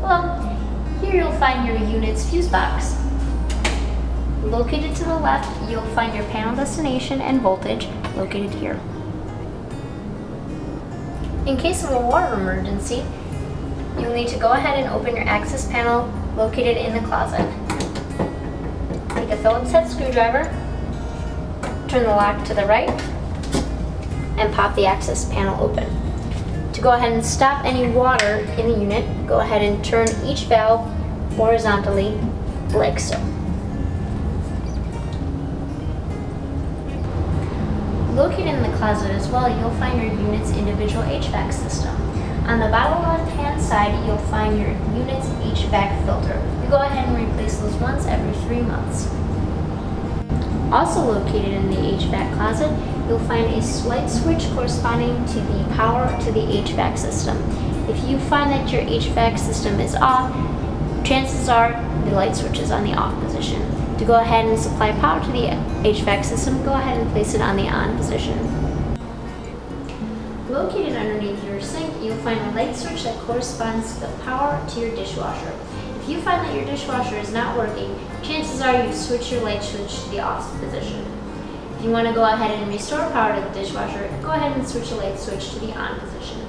Below, here you'll find your unit's fuse box. Located to the left, you'll find your panel destination and voltage, located here. In case of a water emergency, you'll need to go ahead and open your access panel located in the closet. Take a Phillips head screwdriver, turn the lock to the right, and pop the access panel open. To go ahead and stop any water in the unit, go ahead and turn each valve horizontally like so. Located in the closet as well, you'll find your unit's individual HVAC system. On the bottom left-hand side, you'll find your unit's HVAC filter. You go ahead and replace those once every 3 months. Also located in the HVAC closet, you'll find a light switch corresponding to the power to the HVAC system. If you find that your HVAC system is off, chances are the light switch is on the off position. To go ahead and supply power to the HVAC system, go ahead and place it on the on position. Located underneath your sink, you'll find a light switch that corresponds to the power to your dishwasher. If you find that your dishwasher is not working, chances are you've switched your light switch to the off position. If you want to go ahead and restore power to the dishwasher, go ahead and switch the light switch to the on position.